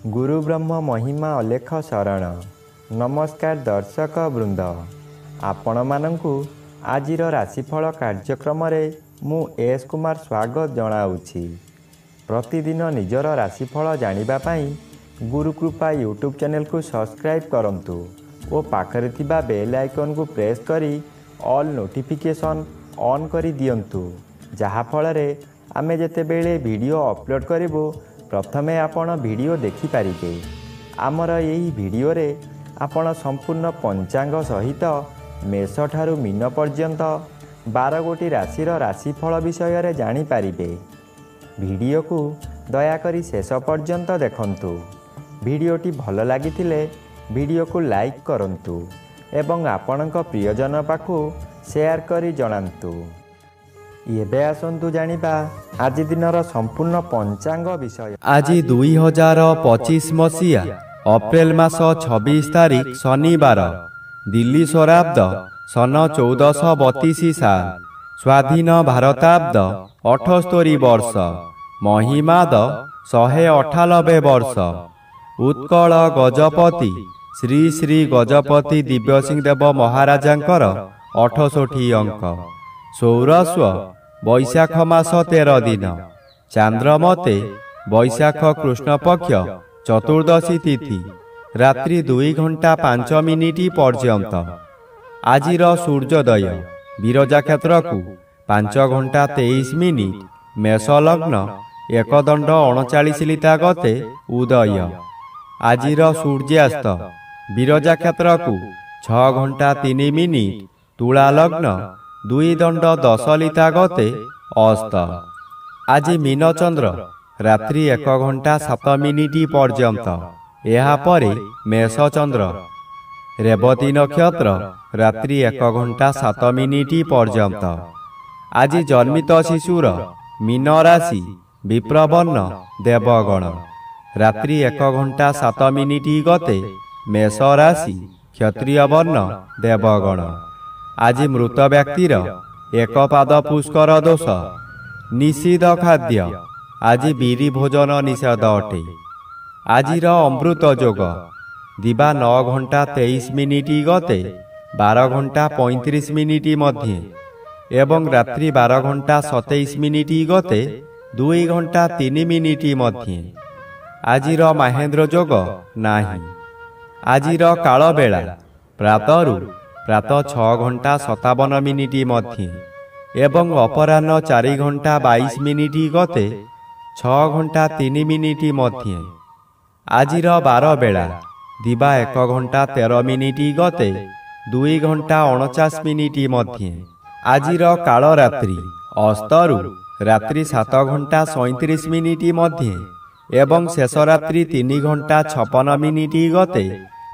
गुरु ब्रह्म महिमा अलेख शरण। नमस्कार दर्शक वृंद, आपण मानंकु आजिर राशिफल कार्यक्रम रे मु एस कुमार स्वागत जनाऊछि। प्रतिदिन निजर राशिफल जानिबा पई गुरुकृपा यूट्यूब चैनल को सब्सक्राइब करंतु और पाखरे थिबा बेल आइकन को प्रेस करी ऑल नोटिफिकेशन ऑन करी दियंतु, जहा फल रे आमे जेते बेले वीडियो अपलोड करिवो प्रथमे आपण वीडियो देखि पारिबे। आमर यही वीडियो रे आपण संपूर्ण पंचांग सहित मेष ठारू मीन पर्यंत 12 गोटी राशिर राशिफल विषय रे जानि पारिबे। वीडियो को दयाकरी शेष पर्यंत देखंतु। वीडियोटी भल लागिथिले वीडियो को लाइक करंतु एवं आपणक प्रियजन पाखु शेयर करी जणांतु। एबे आसंतु जानिबा आज दिनर संपूर्ण पंचांग विषय। आज 2025 मसीहा अप्रैल मास 26 तारीख शनिवार, दिल्ली स्वराब्द सन 1432 साल, स्वाधीन भारताब्द 78 वर्ष, महिमाद 198 वर्ष। उत्कल गजपति श्री श्री गजपति दिव्यसिंह देव महाराजांकर 68 अंक। सौरस्व वैशाख मास 13 दिन, चांद्रमते वैशाख कृष्ण पक्ष चतुर्दशी तिथि, रात्रि 2 घंटा 5 मिनिट पर्यंत। आजिर सूर्योदय विरजा क्षेत्र को 5 घंटा 23 मिनिट, मेष लग्न 1 दंड 39 लिता गते उदय। आजिर सूर्यास्त विरजा क्षेत्र को 6 घंटा 3 मिनिट, तुला लग्न 2 दंड 10 लिता गते अस्त। आज मीन चंद्र रात्रि 1 घंटा 7 मिनिट पर्यंत, एहा परे मेष चंद्र। रेवती नक्षत्र रात्रि 1 घंटा 7 मिनिट पर्यंत। आज जन्मित शिशुर मीन राशि विप्रवर्ण देवगण, रात्रि 1 घंटा 7 मिनिट गते मेष राशि क्षत्रिय वर्ण देवगण। आज मृत व्यक्तिर 1 पाद पुष्कर दोष, निषिद्ध खाद्य। आज बीरी भोजन निषेध अटे। आजिर अमृत जोग दिवा 9 घंटा 23 मिनिट गते 12 घंटा 35 मिनिट मध्य एवं रात्रि 12 घंटा 27 मिनिट गते 2 घंटा 3 मिनिट मध्य। आजिर महेंद्र जोग नाही। आजिर काल बेला प्रातः 6 घंटा 57 मिनिट मध्य एवं अपराह्न 4 घंटा 22 मिनिट गते 6 घंटा 3 मिनिट मध्य। आजिर 12 बेला दिवा 1 घंटा 13 मिनिट गते 2 घंटा 49 मिनिट मध्य। आजिर काल रात्रि अस्तरु रात्रि 7 घंटा 37 मिनिट मध्य एवं शेष रात्रि 3 घंटा 56 मिनिट गते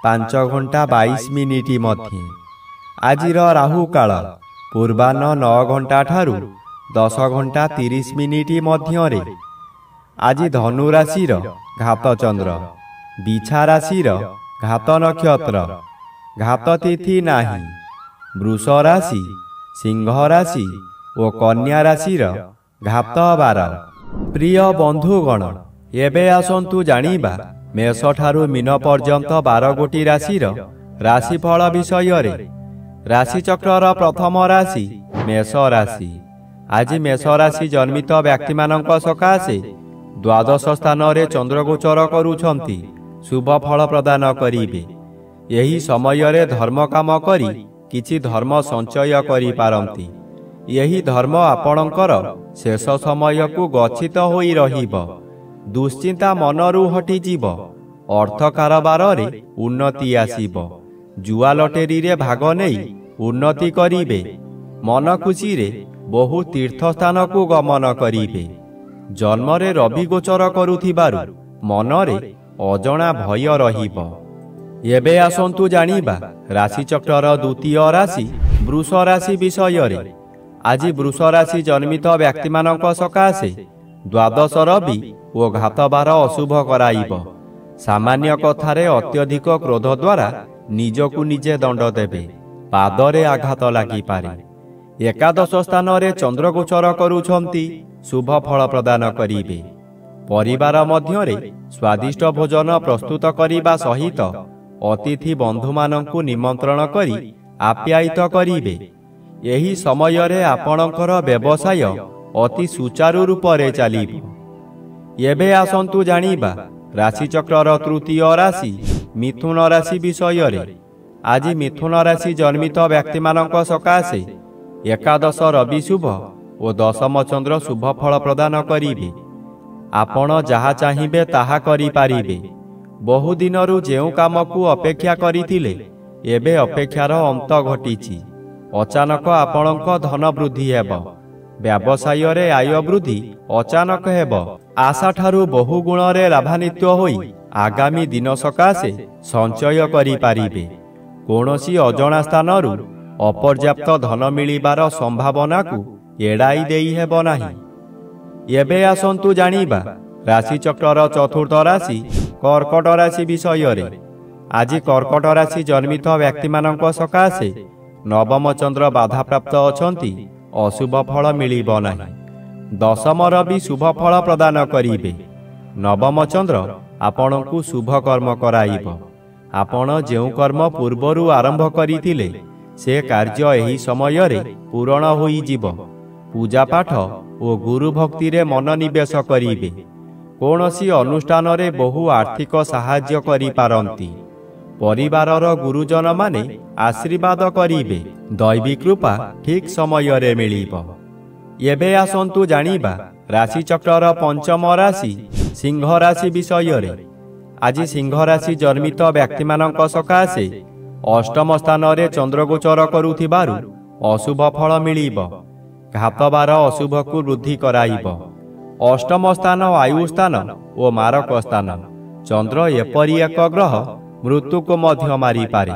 5 घंटा 22 मिनिट मध्य। आजिर राहु काल पूर्वाह्न 9 घंटा ठारू 10 घंटा 30 मिनिट मध्य। आज धनु राशिर घात चंद्र, बिछा राशिर घात नक्षत्र, घात तिथि नाही। वृष राशि, सिंह राशि और कन्या राशिर घात 12। प्रिय बंधुगण, एबे आसंतु जानिबा मेष ठारू मीन पर्यंत 12 गोटी राशिर राशिफल विषय रे। राशि चक्रर प्रथम राशि मेष राशि। आज मेष राशि जन्मित व्यक्ति मानक सकाशे द्वादश स्थान रे चंद्र गोचर करुछंती शुभ फल प्रदान करिबे। यही समय रे धर्म काम करी किछि धर्म संचय करि पारंती। यही धर्म आपणकर शेष समय को गच्छित होई रहिबो। दुश्चिंता मनरू हटि जीव। अर्थ कारोबार रे उन्नति आसीबो। जुआ लटेरी रे भाग नहीं उन्नति करिबे। मन खुशी रे बहु तीर्थ स्थान को गमन करिबे। जन्म रे रवि गोचर करुथिबारु मन रे अजणा भय रहिबो। एबे आसंतु जानिबा राशि चक्रर द्वितीय राशि वृष राशि विषय रे। आज वृष राशि जन्मित व्यक्ति मानक सकाशे द्वादश रवि और घात 12 अशुभ कराइब। ସାମାନ୍ୟ କଥାରେ ଅତ୍ୟଧିକ କ୍ରୋଧ ଦ୍ୱାରା ନିଜକୁ ନିଜେ ଦଣ୍ଡ ଦେବେ। ପାଦରେ ଆଘାତ ଲାଗିପାରେ। ଏକାଦଶ ସ୍ଥାନରେ ଚନ୍ଦ୍ରଗୋଚର କରୁଛନ୍ତି, ଶୁଭ ଫଳ ପ୍ରଦାନ କରିବେ। ପରିବାର ମଧ୍ୟରେ ସ୍ୱାଦିଷ୍ଟ ଭୋଜନ ପ୍ରସ୍ତୁତ କରିବା ସହିତ ଅତିଥି ବନ୍ଧୁମାନଙ୍କୁ ନିମନ୍ତ୍ରଣ କରି ଆପ୍ୟାୟିତ କରିବେ। ଏହି ସମୟରେ ଆପଣଙ୍କର ବ୍ୟବସାୟ ଅତି ସୁଚାରୁ ରୂପରେ ଚାଲିବ। ଏବେ ଆସନ୍ତୁ ଜାଣିବା ରାଶିଚକ୍ରର ତୃତୀୟ ରାଶି ମିଥୁନ ରାଶି ବିଷୟରେ। ଆଜି ମିଥୁନ ରାଶି ଜନ୍ମିତ ବ୍ୟକ୍ତିମାନଙ୍କ ସକାଶେ ଏକାଦଶ ରବି ଶୁଭ ଓ ଦଶମ ଚନ୍ଦ୍ର ଶୁଭ ଫଳ ପ୍ରଦାନ କରିବେ। ଆପଣ ଯାହା ଚାହିଁବେ ତାହା କରିପାରିବେ। ବହୁଦିନରୁ ଯେଉଁ କାମକୁ ଅପେକ୍ଷା କରିଥିଲେ, ଏବେ ଅପେକ୍ଷାର ଅନ୍ତ ଘଟିଛି। ଅଚାନକ ଆପଣଙ୍କ ଧନ ବୃଦ୍ଧି ହେବ। ବ୍ୟବସାୟରେ ଆୟ ବୃଦ୍ଧି ଅଚାନକ ହେବ। ଆଶାଠାରୁ ବହୁ ଗୁଣରେ ଲାଭାନ୍ୱିତ ହୋଇ ଆଗାମୀ ଦିନ ସକାଶେ ସଞ୍ଚୟ କରିପାରିବେ। କୌଣସି ଅଜଣା ସ୍ଥାନରୁ ଅପର୍ଯ୍ୟାପ୍ତ ଧନ ମିଳିବାର ସମ୍ଭାବନାକୁ ଏଡ଼ାଇ ଦେଇ ହେବ ନାହିଁ। ଏବେ ଆସନ୍ତୁ ଜାଣିବା ରାଶିଚକ୍ରର ଚତୁର୍ଥ ରାଶି କର୍କଟ ରାଶି ବିଷୟରେ। ଆଜି କର୍କଟ ରାଶି ଜନ୍ମିତ ବ୍ୟକ୍ତିମାନଙ୍କ ସକାଶେ ନବମ ଚନ୍ଦ୍ର ବାଧାପ୍ରାପ୍ତ ଅଛନ୍ତି, ଅଶୁଭ ଫଳ ମିଳିବ ନାହିଁ। ଦଶମ ରବି ଶୁଭ ଫଳ ପ୍ରଦାନ କରିବେ। ନବମ ଚନ୍ଦ୍ର ଆପଣଙ୍କୁ ଶୁଭ କର୍ମ କରାଇବ। ଆପଣ ଯେଉଁ କର୍ମ ପୂର୍ବରୁ ଆରମ୍ଭ କରିଥିଲେ, ସେ କାର୍ଯ୍ୟ ଏହି ସମୟରେ ପୂରଣ ହୋଇଯିବ। ପୂଜାପାଠ ଓ ଗୁରୁ ଭକ୍ତିରେ ମନୋନିବେଶ କରିବେ। କୌଣସି ଅନୁଷ୍ଠାନରେ ବହୁ ଆର୍ଥିକ ସାହାଯ୍ୟ କରିପାରନ୍ତି। ପରିବାରର ଗୁରୁଜନମାନେ ଆଶୀର୍ବାଦ କରିବେ। ଦୈବୀ କୃପା ଠିକ୍ ସମୟରେ ମିଳିବ। ଏବେ ଆସନ୍ତୁ ଜାଣିବା ରାଶିଚକ୍ରର ପଞ୍ଚମ ରାଶି ସିଂହ ରାଶି ବିଷୟରେ। ଆଜି ସିଂହ ରାଶି ଜନ୍ମିତ ବ୍ୟକ୍ତିମାନଙ୍କ ସକାଶେ ଅଷ୍ଟମ ସ୍ଥାନରେ ଚନ୍ଦ୍ରଗୋଚର କରୁଥିବାରୁ ଅଶୁଭ ଫଳ ମିଳିବ। ଘାତବାର ଅଶୁଭକୁ ବୃଦ୍ଧି କରାଇବ। ଅଷ୍ଟମ ସ୍ଥାନ ଆୟୁ ସ୍ଥାନ ଓ ମାରକ ସ୍ଥାନ। ଚନ୍ଦ୍ର ଏପରି ଏକ ଗ୍ରହ ମୃତ୍ୟୁକୁ ମଧ୍ୟ ମାରିପାରେ।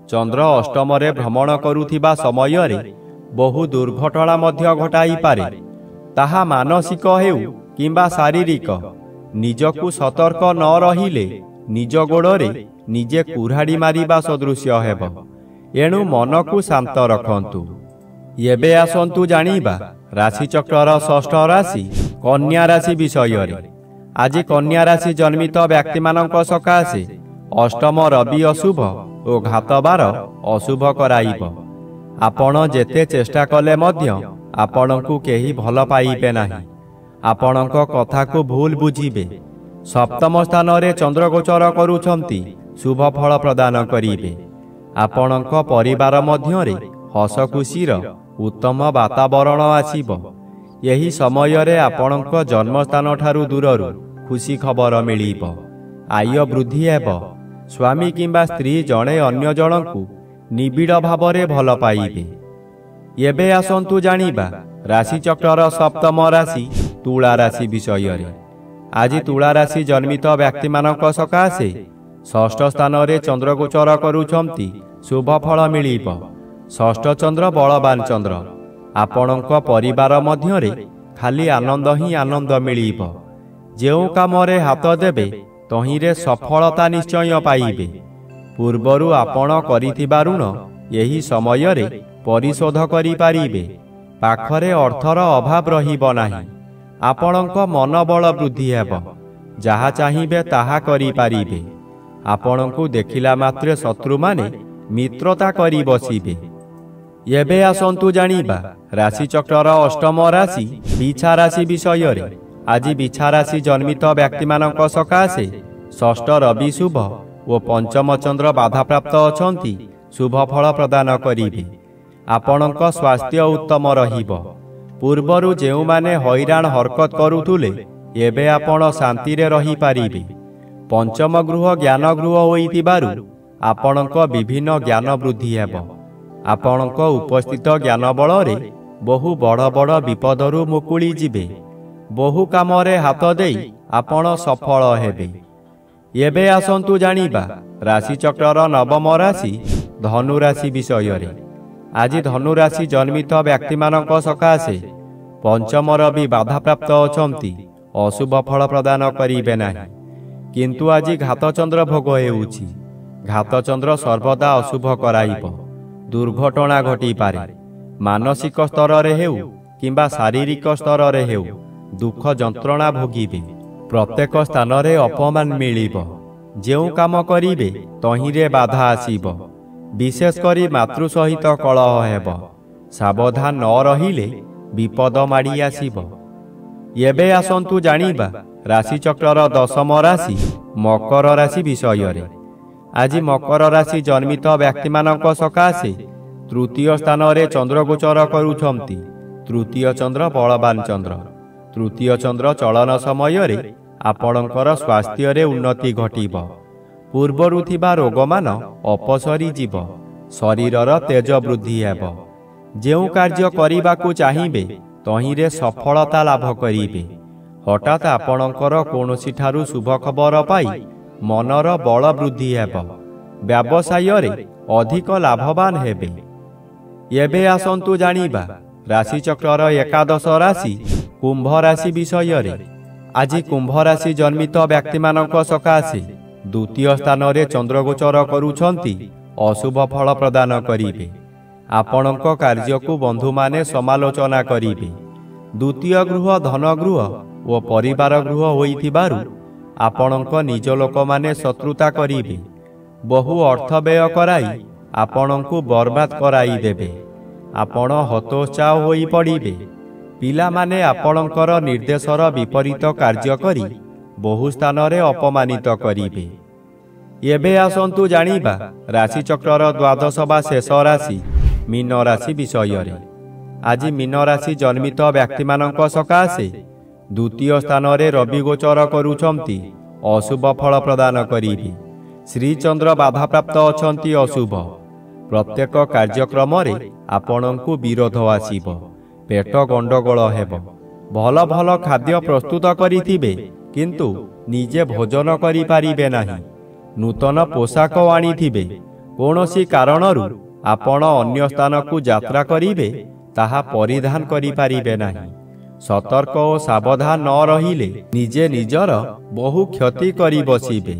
ଚନ୍ଦ୍ର ଅଷ୍ଟମରେ ଭ୍ରମଣ କରୁଥିବା ସମୟରେ ବହୁ ଦୁର୍ଘଟଣା ମଧ୍ୟ ଘଟାଇପାରେ। ତାହା ମାନସିକ ହେଉ କିମ୍ବା ଶାରୀରିକ। ନିଜକୁ ସତର୍କ ନ ରହିଲେ ନିଜ ଗୋଡ଼ରେ ନିଜେ କୁରାଢ଼ି ମାରିବା ସଦୃଶ୍ୟ ହେବ। ଏଣୁ ମନକୁ ଶାନ୍ତ ରଖନ୍ତୁ। ଏବେ ଆସନ୍ତୁ ଜାଣିବା ରାଶିଚକ୍ରର ଷଷ୍ଠ ରାଶି କନ୍ୟା ରାଶି ବିଷୟରେ। ଆଜି କନ୍ୟା ରାଶି ଜନ୍ମିତ ବ୍ୟକ୍ତିମାନଙ୍କ ସକାଶେ ଅଷ୍ଟମ ରବି ଅଶୁଭ ଓ ଘାତବାର ଅଶୁଭ କରାଇବ। ଆପଣ ଯେତେ ଚେଷ୍ଟା କଲେ ମଧ୍ୟ ଆପଣଙ୍କୁ କେହି ଭଲ ପାଇବେ ନାହିଁ। ଆପଣଙ୍କ କଥାକୁ ଭୁଲ ବୁଝିବେ। ସପ୍ତମ ସ୍ଥାନରେ ଚନ୍ଦ୍ରଗୋଚର କରୁଛନ୍ତି, ଶୁଭ ଫଳ ପ୍ରଦାନ କରିବେ। ଆପଣଙ୍କ ପରିବାର ମଧ୍ୟରେ ହସ ଖୁସିର ଉତ୍ତମ ବାତାବରଣ ଆସିବ। ଏହି ସମୟରେ ଆପଣଙ୍କ ଜନ୍ମସ୍ଥାନଠାରୁ ଦୂରରୁ ଖୁସି ଖବର ମିଳିବ। ଆୟ ବୃଦ୍ଧି ହେବ। ସ୍ୱାମୀ କିମ୍ବା ସ୍ତ୍ରୀ ଜଣେ ଅନ୍ୟ ଜଣଙ୍କୁ ନିବିଡ଼ ଭାବରେ ଭଲ ପାଇବେ। ଏବେ ଆସନ୍ତୁ ଜାଣିବା ରାଶିଚକ୍ରର ସପ୍ତମ ରାଶି ତୁଳା ରାଶି ବିଷୟରେ। ଆଜି ତୁଳା ରାଶି ଜନ୍ମିତ ବ୍ୟକ୍ତିମାନଙ୍କ ସକାଶେ ଷଷ୍ଠ ସ୍ଥାନରେ ଚନ୍ଦ୍ରଗୋଚର କରୁଛନ୍ତି, ଶୁଭ ଫଳ ମିଳିବ। ଷଷ୍ଠ ଚନ୍ଦ୍ର ବଳବାନ ଚନ୍ଦ୍ର। ଆପଣଙ୍କ ପରିବାର ମଧ୍ୟରେ ଖାଲି ଆନନ୍ଦ ହିଁ ଆନନ୍ଦ ମିଳିବ। ଯେଉଁ କାମରେ ହାତ ଦେବେ ତହିଁରେ ସଫଳତା ନିଶ୍ଚୟ ପାଇବେ। ପୂର୍ବରୁ ଆପଣ କରିଥିବା ଋଣ ଏହି ସମୟରେ ପରିଶୋଧ କରିପାରିବେ। ପାଖରେ ଅର୍ଥର ଅଭାବ ରହିବ ନାହିଁ। ଆପଣଙ୍କ ମନୋବଳ ବୃଦ୍ଧି ହେବ। ଯାହା ଚାହିଁବେ ତାହା କରିପାରିବେ। ଆପଣଙ୍କୁ ଦେଖିଲା ମାତ୍ରେ ଶତ୍ରୁମାନେ ମିତ୍ରତା କରି ବସିବେ। ଏବେ ଆସନ୍ତୁ ଜାଣିବା ରାଶିଚକ୍ରର ଅଷ୍ଟମ ରାଶି ବିଛା ରାଶି ବିଷୟରେ। ଆଜି ବିଛା ରାଶି ଜନ୍ମିତ ବ୍ୟକ୍ତିମାନଙ୍କ ସକାଶେ ଷଷ୍ଠ ରବି ଶୁଭ ଓ ପଞ୍ଚମ ଚନ୍ଦ୍ର ବାଧାପ୍ରାପ୍ତ ଅଛନ୍ତି, ଶୁଭ ଫଳ ପ୍ରଦାନ କରିବେ। ଆପଣଙ୍କ ସ୍ୱାସ୍ଥ୍ୟ ଉତ୍ତମ ରହିବ। ପୂର୍ବରୁ ଯେଉଁମାନେ ହଇରାଣ ହରକତ କରୁଥିଲେ, ଏବେ ଆପଣ ଶାନ୍ତିରେ ରହିପାରିବେ। ପଞ୍ଚମ ଗୃହ ଜ୍ଞାନ ଗୃହ ହୋଇଥିବାରୁ ଆପଣଙ୍କ ବିଭିନ୍ନ ଜ୍ଞାନ ବୃଦ୍ଧି ହେବ। ଆପଣଙ୍କ ଉପସ୍ଥିତ ଜ୍ଞାନ ବଳରେ ବହୁ ବଡ଼ ବଡ଼ ବିପଦରୁ ମୁକୁଳି ଯିବେ। ବହୁ କାମରେ ହାତ ଦେଇ ଆପଣ ସଫଳ ହେବେ। ଏବେ ଆସନ୍ତୁ ଜାଣିବା ରାଶିଚକ୍ରର ନବମ ରାଶି ଧନୁ ରାଶି ବିଷୟରେ। ଆଜି ଧନୁ ରାଶି ଜନ୍ମିତ ବ୍ୟକ୍ତିମାନଙ୍କ ସକାଶେ ପଞ୍ଚମ ରବି ବାଧାପ୍ରାପ୍ତ ଅଛନ୍ତି, ଅଶୁଭ ଫଳ ପ୍ରଦାନ କରିବେ ନାହିଁ। କିନ୍ତୁ ଆଜି ଘାତଚନ୍ଦ୍ର ଭୋଗ ହେଉଛି। ଘାତଚନ୍ଦ୍ର ସର୍ବଦା ଅଶୁଭ କରାଇବ। ଦୁର୍ଘଟଣା ଘଟିପାରେ। ମାନସିକ ସ୍ତରରେ ହେଉ କିମ୍ବା ଶାରୀରିକ ସ୍ତରରେ ହେଉ ଦୁଃଖ ଯନ୍ତ୍ରଣା ଭୋଗିବେ। ପ୍ରତ୍ୟେକ ସ୍ଥାନରେ ଅପମାନ ମିଳିବ। ଯେଉଁ କାମ କରିବେ ତହିଁରେ ବାଧା ଆସିବ। ବିଶେଷ କରି ମାତୃ ସହିତ କଳହ ହେବ। ସାବଧାନ ନ ରହିଲେ ବିପଦ ମାଡ଼ି ଆସିବ। ଏବେ ଆସନ୍ତୁ ଜାଣିବା ରାଶିଚକ୍ରର ଦଶମ ରାଶି ମକର ରାଶି ବିଷୟରେ। ଆଜି ମକର ରାଶି ଜନ୍ମିତ ବ୍ୟକ୍ତିମାନଙ୍କ ସକାଶେ ତୃତୀୟ ସ୍ଥାନରେ ଚନ୍ଦ୍ରଗୋଚର କରୁଛନ୍ତି। ତୃତୀୟ ଚନ୍ଦ୍ର ବଳବାନ ଚନ୍ଦ୍ର। ତୃତୀୟ ଚନ୍ଦ୍ର ଚଳନ ସମୟରେ ଆପଣଙ୍କର ସ୍ୱାସ୍ଥ୍ୟରେ ଉନ୍ନତି ଘଟିବ। ପୂର୍ବରୁ ଥିବା ରୋଗମାନ ଅପସରି ଯିବ। ଶରୀରର ତେଜ ବୃଦ୍ଧି ହେବ। ଯେଉଁ କାର୍ଯ୍ୟ କରିବାକୁ ଚାହିଁବେ ତହିଁରେ ସଫଳତା ଲାଭ କରିବେ। ହଠାତ୍ ଆପଣଙ୍କର କୌଣସିଠାରୁ ଶୁଭ ଖବର ପାଇ ମନର ବଳ ବୃଦ୍ଧି ହେବ। ବ୍ୟବସାୟରେ ଅଧିକ ଲାଭବାନ ହେବେ। ଏବେ ଆସନ୍ତୁ ଜାଣିବା ରାଶିଚକ୍ରର ଏକାଦଶ ରାଶି କୁମ୍ଭ ରାଶି ବିଷୟରେ। ଆଜି କୁମ୍ଭ ରାଶି ଜନ୍ମିତ ବ୍ୟକ୍ତିମାନଙ୍କ ସକାଶେ ଦ୍ୱିତୀୟ ସ୍ଥାନରେ ଚନ୍ଦ୍ରଗୋଚର କରୁଛନ୍ତି। ଅଶୁଭ ଫଳ ପ୍ରଦାନ କରିବେ। ଆପଣଙ୍କ କାର୍ଯ୍ୟକୁ ବନ୍ଧୁମାନେ ସମାଲୋଚନା କରିବେ। ଦ୍ୱିତୀୟ ଗୃହ ଧନଗୃହ ଓ ପରିବାର ଗୃହ ହୋଇଥିବାରୁ ଆପଣଙ୍କ ନିଜ ଲୋକମାନେ ଶତ୍ରୁତା କରିବେ। ବହୁ ଅର୍ଥ ବ୍ୟୟ କରାଇ ଆପଣଙ୍କୁ ବର୍ବାଦ କରାଇଦେବେ। ଆପଣ ହତୋତ୍ସାହ ହୋଇପଡ଼ିବେ। ପିଲାମାନେ ଆପଣଙ୍କର ନିର୍ଦ୍ଦେଶର ବିପରୀତ କାର୍ଯ୍ୟ କରି ବହୁ ସ୍ଥାନରେ ଅପମାନିତ କରିବେ। ଏବେ ଆସନ୍ତୁ ଜାଣିବା ରାଶିଚକ୍ରର ଦ୍ୱାଦଶ ବା ଶେଷ ରାଶି ମୀନ ରାଶି ବିଷୟରେ। ଆଜି ମୀନ ରାଶି ଜନ୍ମିତ ବ୍ୟକ୍ତିମାନଙ୍କ ସକାଶେ ଦ୍ୱିତୀୟ ସ୍ଥାନରେ ରବି ଗୋଚର କରୁଛନ୍ତି। ଅଶୁଭ ଫଳ ପ୍ରଦାନ କରିବେ। ଶ୍ରୀଚନ୍ଦ୍ର ବାଧାପ୍ରାପ୍ତ ଅଛନ୍ତି। ଅଶୁଭ ପ୍ରତ୍ୟେକ କାର୍ଯ୍ୟକ୍ରମରେ ଆପଣଙ୍କୁ ବିରୋଧ ଆସିବ। ପେଟ ଗଣ୍ଡଗୋଳ ହେବ। ଭଲ ଭଲ ଖାଦ୍ୟ ପ୍ରସ୍ତୁତ କରିଥିବେ କିନ୍ତୁ ନିଜେ ଭୋଜନ କରିପାରିବେ ନାହିଁ। ନୂତନ ପୋଷାକ ଆଣିଥିବେ। କୌଣସି କାରଣରୁ ଆପଣ ଅନ୍ୟ ସ୍ଥାନକୁ ଯାତ୍ରା କରିବେ ତାହା ପରିଧାନ କରିପାରିବେ ନାହିଁ। ସତର୍କ ଓ ସାବଧାନ ନ ରହିଲେ ନିଜେ ନିଜର ବହୁ କ୍ଷତି କରି ବସିବେ।